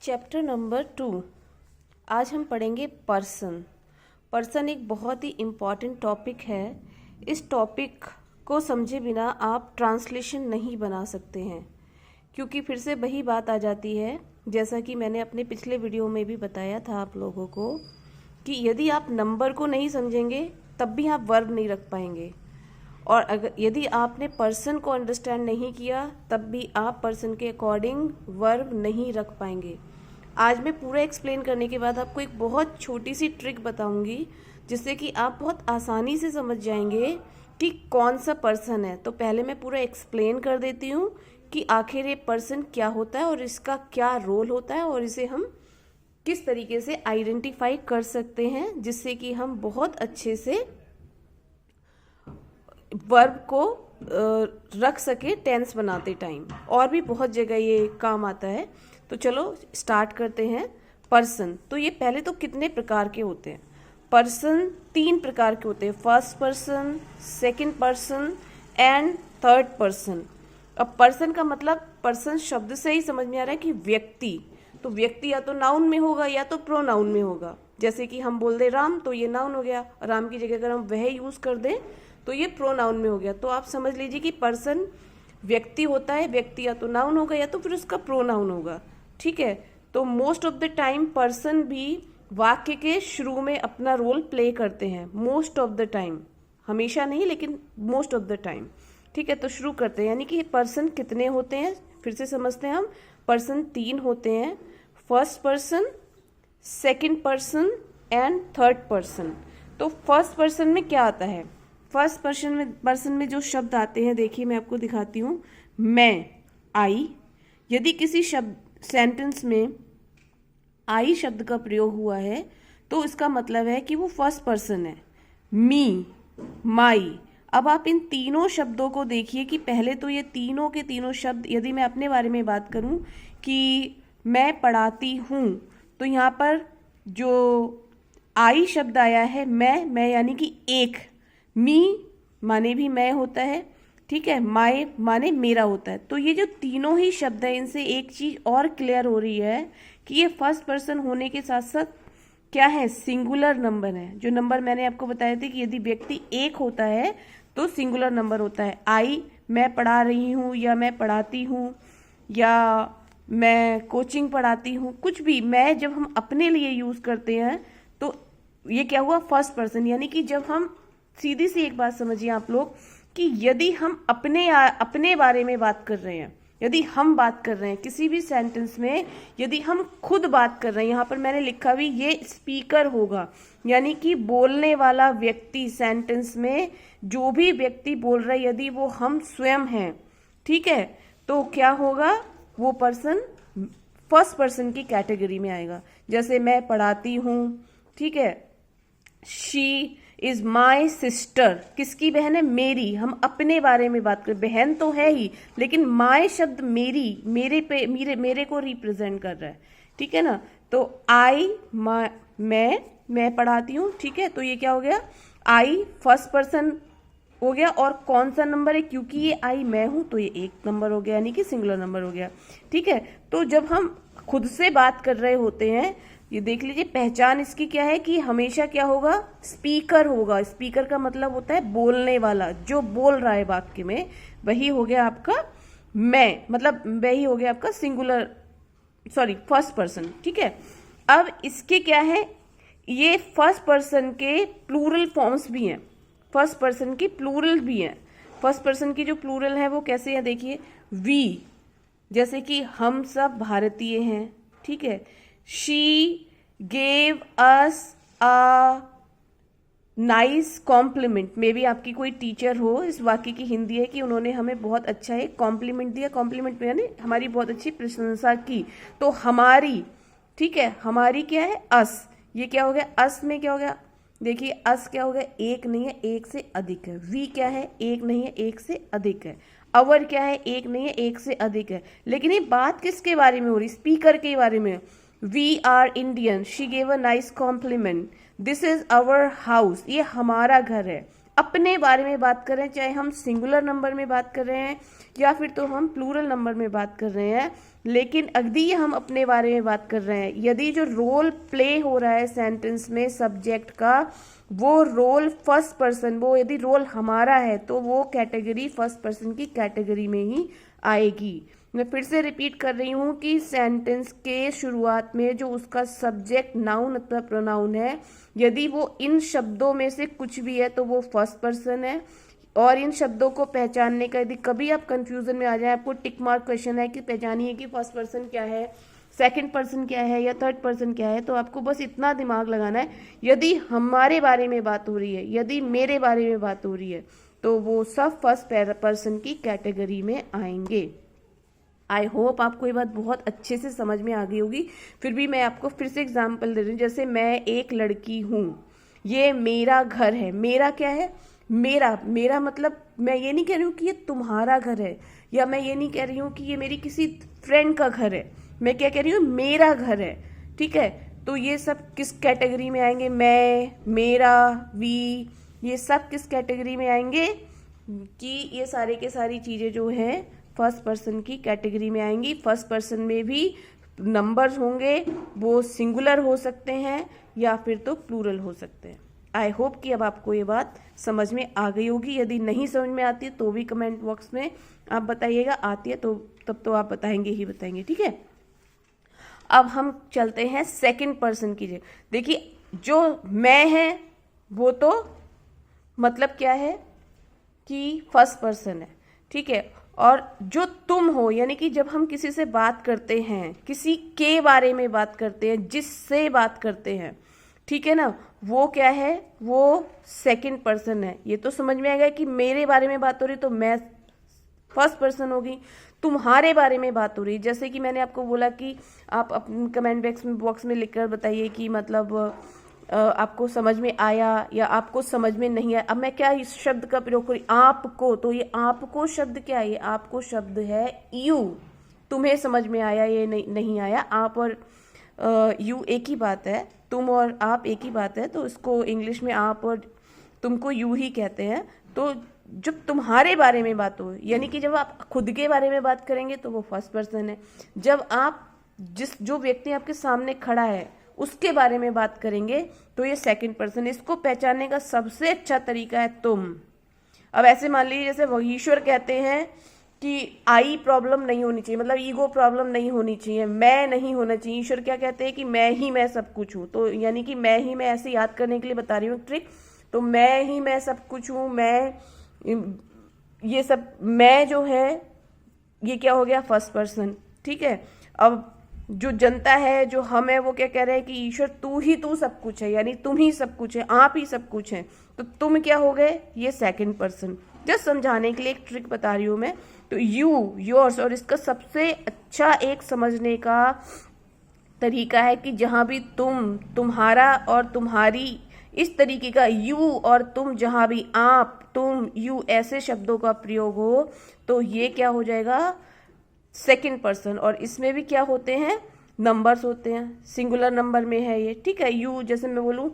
Chapter number 2। आज हम पढ़ेंगे पर्सन। पर्सन एक बहुत ही इम्पॉर्टेंट टॉपिक है। इस टॉपिक को समझे बिना आप ट्रांसलेशन नहीं बना सकते हैं, क्योंकि फिर से वही बात आ जाती है, जैसा कि मैंने अपने पिछले वीडियो में भी बताया था आप लोगों को, कि यदि आप नंबर को नहीं समझेंगे तब भी आप वर्ब नहीं रख पाएंगे, और अगर यदि आपने पर्सन को अंडरस्टैंड नहीं किया तब भी आप पर्सन के अकॉर्डिंग वर्ब नहीं रख पाएंगे। आज मैं पूरा एक्सप्लेन करने के बाद आपको एक बहुत छोटी सी ट्रिक बताऊंगी, जिससे कि आप बहुत आसानी से समझ जाएंगे कि कौन सा पर्सन है। तो पहले मैं पूरा एक्सप्लेन कर देती हूँ कि आखिर ये पर्सन क्या होता है और इसका क्या रोल होता है, और इसे हम किस तरीके से आइडेंटिफाई कर सकते हैं, जिससे कि हम बहुत अच्छे से वर्ब को रख सके टेंस बनाते टाइम। और भी बहुत जगह ये काम आता है। तो चलो स्टार्ट करते हैं। पर्सन, तो ये पहले तो कितने प्रकार के होते हैं? पर्सन 3 प्रकार के होते हैं, first person, second person and third person. अब पर्सन का मतलब पर्सन शब्द से ही समझ में आ रहा है कि व्यक्ति। तो व्यक्ति या तो नाउन में होगा या तो प्रोनाउन में होगा। जैसे कि हम बोल दे राम, तो ये नाउन हो गया। राम की जगह अगर हम वह यूज कर दें तो ये प्रोनाउन में हो गया। तो आप समझ लीजिए कि पर्सन व्यक्ति होता है, व्यक्ति या तो नाउन होगा या तो फिर उसका प्रोनाउन होगा। ठीक है, तो most of the time person भी वाक्य के शुरू में अपना रोल प्ले करते हैं। मोस्ट ऑफ द टाइम, हमेशा नहीं लेकिन मोस्ट ऑफ द टाइम। ठीक है, तो शुरू करते हैं। यानी कि पर्सन कितने होते हैं, फिर से समझते हैं हम। पर्सन 3 होते हैं, first person, second person and third person. तो फर्स्ट पर्सन में क्या आता है? फर्स्ट पर्सन में जो शब्द आते हैं, देखिए मैं आपको दिखाती हूँ। मैं, आई। यदि किसी शब्द सेंटेंस में आई शब्द का प्रयोग हुआ है तो इसका मतलब है कि वो फर्स्ट पर्सन है। मी, माई। अब आप इन तीनों शब्दों को देखिए कि पहले तो ये तीनों के तीनों शब्द, यदि मैं अपने बारे में बात करूं कि मैं पढ़ाती हूं, तो यहाँ पर जो आई शब्द आया है मैं यानी कि एक, मी माने भी मैं होता है, ठीक है, माय माने मेरा होता है। तो ये जो तीनों ही शब्द हैं, इनसे एक चीज और क्लियर हो रही है कि ये फर्स्ट पर्सन होने के साथ साथ क्या है, सिंगुलर नंबर है। जो नंबर मैंने आपको बताए थे कि यदि व्यक्ति एक होता है तो सिंगुलर नंबर होता है। आई, मैं पढ़ा रही हूँ या मैं पढ़ाती हूँ या मैं कोचिंग पढ़ाती हूँ, कुछ भी मैं जब हम अपने लिए यूज करते हैं तो ये क्या हुआ, फर्स्ट पर्सन। यानी कि जब हम, सीधी सी एक बात समझिए आप लोग, कि यदि हम अपने बारे में बात कर रहे हैं, यदि हम बात कर रहे हैं किसी भी सेंटेंस में, यदि हम खुद बात कर रहे हैं, यहाँ पर मैंने लिखा भी ये स्पीकर होगा, यानी कि बोलने वाला व्यक्ति। सेंटेंस में जो भी व्यक्ति बोल रहा है, यदि वो हम स्वयं हैं, ठीक है, तो क्या होगा, वो पर्सन फर्स्ट पर्सन की कैटेगरी में आएगा। जैसे मैं पढ़ाती हूँ, ठीक है, शी इज माई सिस्टर। किसकी बहन है? मेरी। हम अपने बारे में बात करें, बहन तो है ही, लेकिन माई शब्द मेरी, मेरे को रिप्रेजेंट कर रहा है। ठीक है ना, तो आई, मैं पढ़ाती हूँ, ठीक है, तो ये क्या हो गया, आई फर्स्ट पर्सन हो गया। और कौन सा नंबर है, क्योंकि ये आई मैं हूं तो ये एक नंबर हो गया, यानी कि सिंगुलर नंबर हो गया। ठीक है, तो जब हम खुद से बात कर रहे होते हैं, ये देख लीजिए, पहचान इसकी क्या है कि हमेशा क्या होगा, स्पीकर होगा। स्पीकर का मतलब होता है बोलने वाला, जो बोल रहा है वाक्य में, वही हो गया आपका मैं, मतलब वही हो गया आपका सिंगुलर, सॉरी फर्स्ट पर्सन। ठीक है, अब इसके क्या है, ये फर्स्ट पर्सन के प्लूरल फॉर्म्स भी हैं, फर्स्ट पर्सन की प्लूरल भी हैं। फर्स्ट पर्सन की जो प्लूरल है वो कैसे है, देखिए, वी, जैसे कि हम सब भारतीय हैं, ठीक है। She gave us a nice compliment. Maybe आपकी कोई टीचर हो, इस वाक्य की हिंदी है कि उन्होंने हमें बहुत अच्छा एक कॉम्प्लीमेंट दिया। कॉम्प्लीमेंट में यानी हमारी बहुत अच्छी प्रशंसा की। तो हमारी, ठीक है, हमारी क्या है, अस। ये क्या हो गया, अस में क्या हो गया, देखिए अस क्या हो गया, एक नहीं है, एक से अधिक है। वी क्या है, एक नहीं है, एक से अधिक है। अवर क्या है, एक नहीं है, एक से अधिक है। लेकिन ये बात किसके बारे में हो रही, स्पीकर के बारे में। We are Indian, she gave a nice compliment, this is our house, ये हमारा घर है। अपने बारे में बात कर रहे हैं, चाहे हम सिंगुलर नंबर में बात कर रहे हैं या फिर तो हम प्लूरल नंबर में बात कर रहे हैं, लेकिन यदि हम अपने बारे में बात कर रहे हैं, यदि जो रोल प्ले हो रहा है सेंटेंस में सब्जेक्ट का, वो रोल फर्स्ट पर्सन, वो यदि रोल हमारा है तो वो कैटेगरी फर्स्ट पर्सन की कैटेगरी में ही आएगी। मैं फिर से रिपीट कर रही हूँ कि सेंटेंस के शुरुआत में जो उसका सब्जेक्ट नाउन अथवा प्रोनाउन है, यदि वो इन शब्दों में से कुछ भी है तो वो फर्स्ट पर्सन है। और इन शब्दों को पहचानने का, यदि कभी आप कंफ्यूजन में आ जाए, आपको टिक मार्क क्वेश्चन है कि पहचानिए कि फर्स्ट पर्सन क्या है, सेकंड पर्सन क्या है या थर्ड पर्सन क्या है, तो आपको बस इतना दिमाग लगाना है, यदि हमारे बारे में बात हो रही है, यदि मेरे बारे में बात हो रही है, तो वो सब फर्स्ट पर्सन की कैटेगरी में आएंगे। आई होप आपको ये बात बहुत अच्छे से समझ में आ गई होगी। फिर भी मैं आपको फिर से एग्जाम्पल दे रही हूँ। जैसे मैं एक लड़की हूँ, ये मेरा घर है। मेरा क्या है? मेरा मतलब मैं ये नहीं कह रही हूँ कि ये तुम्हारा घर है, या मैं ये नहीं कह रही हूँ कि ये मेरी किसी फ्रेंड का घर है। मैं क्या कह रही हूँ? मेरा घर है। ठीक है, तो ये सब किस कैटेगरी में आएंगे? मैं, मेरा, वी, ये सब किस कैटेगरी में आएंगे? कि ये सारे के सारी चीजें जो है फर्स्ट पर्सन की कैटेगरी में आएंगी। फर्स्ट पर्सन में भी नंबर्स होंगे, वो सिंगुलर हो सकते हैं या फिर तो प्लूरल हो सकते हैं। आई होप कि अब आपको ये बात समझ में आ गई होगी। यदि नहीं समझ में आती है तो भी कमेंट बॉक्स में आप बताइएगा, आती है तो तब तो आप बताएंगे ही बताएंगे। ठीक है, अब हम चलते हैं सेकंड पर्सन की जगह। देखिए, जो मैं है वो तो मतलब क्या है कि फर्स्ट पर्सन है। ठीक है, और जो तुम हो, यानी कि जब हम किसी से बात करते हैं, किसी के बारे में बात करते हैं, जिससे बात करते हैं, ठीक है ना, वो क्या है? वो सेकंड पर्सन है। ये तो समझ में आएगा कि मेरे बारे में बात हो रही तो मैं फर्स्ट पर्सन होगी। तुम्हारे बारे में बात हो रही, जैसे कि मैंने आपको बोला कि आप अपने कमेंट बॉक्स में लिखकर बताइए कि मतलब आपको समझ में आया या आपको समझ में नहीं आया। अब मैं क्या इस शब्द का प्रयोग करूँ? आपको, तो ये आपको शब्द क्या है? ये आपको शब्द है यू। तुम्हें समझ में आया, ये नहीं आया। आप और यू एक ही बात है, तुम और आप एक ही बात है, तो इसको इंग्लिश में आप और तुमको यू ही कहते हैं। तो जब तुम्हारे बारे में बात हो, यानी कि जब आप खुद के बारे में बात करेंगे तो वो फर्स्ट पर्सन है। जब आप जो व्यक्ति आपके सामने खड़ा है उसके बारे में बात करेंगे तो ये सेकंड पर्सन। इसको पहचानने का सबसे अच्छा तरीका है तुम। अब ऐसे मान लीजिए जैसे ईश्वर कहते हैं कि आई प्रॉब्लम नहीं होनी चाहिए, मतलब ईगो प्रॉब्लम नहीं होनी चाहिए, मैं नहीं होना चाहिए। ईश्वर क्या कहते हैं कि मैं ही मैं सब कुछ हूँ। तो यानी कि मैं ही मैं, ऐसे याद करने के लिए बता रही हूँ ट्रिक। तो मैं ही मैं सब कुछ हूँ, मैं ये सब, मैं जो है ये क्या हो गया? First person. ठीक है, अब जो जनता है, जो हम है, वो क्या कह रहे हैं कि ईश्वर तू सब कुछ है, यानी तुम ही सब कुछ है, आप ही सब कुछ है। तो तुम क्या हो गए? ये सेकंड पर्सन। जस्ट समझाने के लिए एक ट्रिक बता रही हूं मैं। तो यू, योर्स, और इसका सबसे अच्छा एक समझने का तरीका है कि जहां भी तुम, तुम्हारा और तुम्हारी, इस तरीके का यू और तुम, जहां भी आप, तुम, यू, ऐसे शब्दों का प्रयोग हो तो ये क्या हो जाएगा? Second person. और इसमें भी क्या होते हैं? नंबर्स होते हैं, सिंगुलर नंबर में है ये। ठीक है, यू, जैसे मैं बोलूं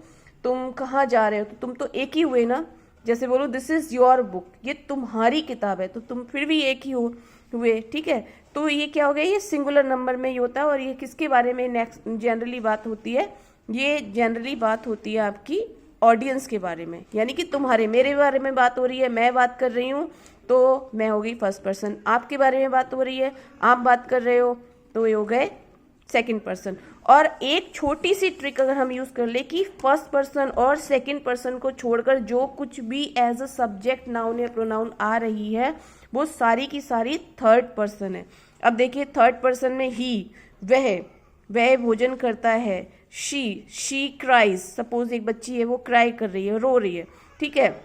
तुम कहाँ जा रहे हो, तो तुम तो एक ही हुए ना। जैसे बोलो दिस इज योर बुक, ये तुम्हारी किताब है, तो तुम फिर भी एक ही हुए। ठीक है, तो ये क्या हो गया? ये सिंगुलर नंबर में ही होता है। और ये किसके बारे में नेक्स्ट जनरली बात होती है? ये जनरली बात होती है आपकी ऑडियंस के बारे में, यानी कि तुम्हारे, मेरे बारे में बात हो रही है, मैं बात कर रही हूँ तो मैं हो गई फर्स्ट पर्सन। आपके बारे में बात हो रही है, आप बात कर रहे हो, तो ये हो गए सेकंड पर्सन। और एक छोटी सी ट्रिक अगर हम यूज कर ले कि फर्स्ट पर्सन और सेकंड पर्सन को छोड़कर जो कुछ भी एज अ सब्जेक्ट, नाउन या प्रोनाउन आ रही है वो सारी की सारी थर्ड पर्सन है। अब देखिए, थर्ड पर्सन में ही, वह भोजन करता है, शी क्राइज, सपोज एक बच्ची है वो क्राई कर रही है, रो रही है। ठीक है,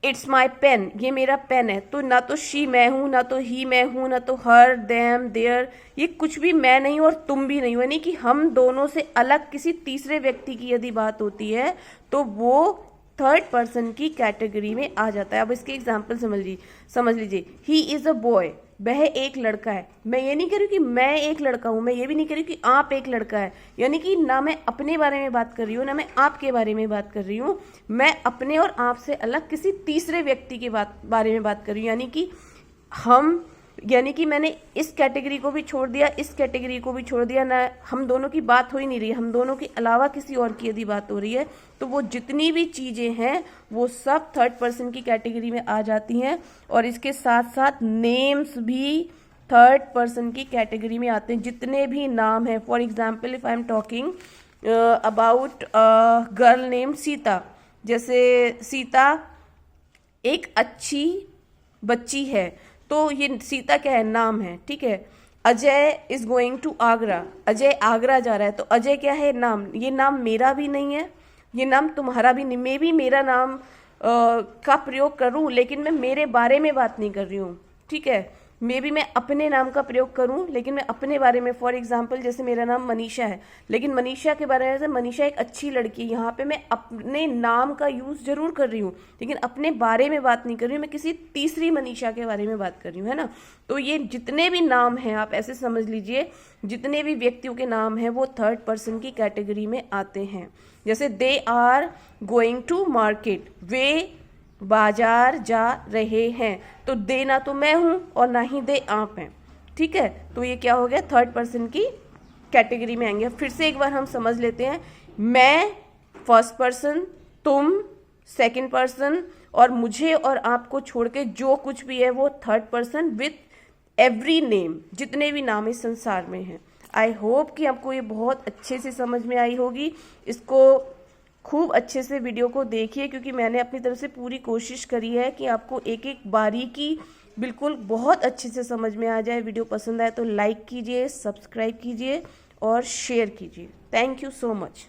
इट्स माई पेन, ये मेरा पेन है। तो ना तो शी मैं हूं, ना तो ही मैं हूं, ना तो हर, देम, देयर, ये कुछ भी मैं नहीं और तुम भी नहीं हो। यानी कि हम दोनों से अलग किसी तीसरे व्यक्ति की यदि बात होती है तो वो थर्ड पर्सन की कैटेगरी में आ जाता है। अब इसके एग्जाम्पल समझ लीजिए। ही इज अ बॉय, वह एक लड़का है। मैं ये नहीं कह रही कि मैं एक लड़का हूं, मैं ये भी नहीं कह रही कि आप एक लड़का है। यानी कि ना मैं अपने बारे में बात कर रही हूँ, ना मैं आपके बारे में बात कर रही हूँ, मैं अपने और आपसे अलग किसी तीसरे व्यक्ति के बारे में बात कर रही हूँ। यानी कि हम यानी कि मैंने इस कैटेगरी को भी छोड़ दिया, इस कैटेगरी को भी छोड़ दिया, ना हम दोनों की बात हो ही नहीं रही, हम दोनों के अलावा किसी और की यदि बात हो रही है तो वो जितनी भी चीजें हैं वो सब थर्ड पर्सन की कैटेगरी में आ जाती हैं। और इसके साथ साथ नेम्स भी थर्ड पर्सन की कैटेगरी में आते हैं, जितने भी नाम हैं। For example if I am talking about girl name Sita, जैसे सीता एक अच्छी बच्ची है, तो ये सीता क्या है, नाम है, ठीक है। Ajay is going to Agra, Ajay Agra जा रहा है, तो अजय क्या है, नाम। ये नाम मेरा भी नहीं है, ये नाम तुम्हारा भी नहीं। मैं भी मेरा नाम का प्रयोग करूं, लेकिन मैं मेरे बारे में बात नहीं कर रही हूँ, ठीक है। मे भी मैं अपने नाम का प्रयोग करूं, लेकिन मैं अपने बारे में, फॉर एग्जाम्पल जैसे मेरा नाम मनीषा है, लेकिन मनीषा के बारे में, जैसे मनीषा एक अच्छी लड़की है, यहाँ पे मैं अपने नाम का यूज जरूर कर रही हूँ, लेकिन अपने बारे में बात नहीं कर रही हूँ, मैं किसी तीसरी मनीषा के बारे में बात कर रही हूँ, है ना। तो ये जितने भी नाम हैं, आप ऐसे समझ लीजिए, जितने भी व्यक्तियों के नाम हैं वो थर्ड पर्सन की कैटेगरी में आते हैं। जैसे they are going to market, वे बाजार जा रहे हैं, तो दे ना तो मैं हूं और ना ही दे आप हैं, ठीक है। तो ये क्या हो गया, थर्ड पर्सन की कैटेगरी में आएंगे। फिर से एक बार हम समझ लेते हैं, मैं फर्स्ट पर्सन, तुम सेकंड पर्सन, और मुझे और आपको छोड़ के जो कुछ भी है वो third person with every name, जितने भी नाम इस संसार में हैं। आई होप कि आपको ये बहुत अच्छे से समझ में आई होगी। इसको खूब अच्छे से वीडियो को देखिए, क्योंकि मैंने अपनी तरफ से पूरी कोशिश करी है कि आपको एक एक बारीकी बिल्कुल बहुत अच्छे से समझ में आ जाए। वीडियो पसंद आए तो लाइक कीजिए, सब्सक्राइब कीजिए और शेयर कीजिए। Thank you so much.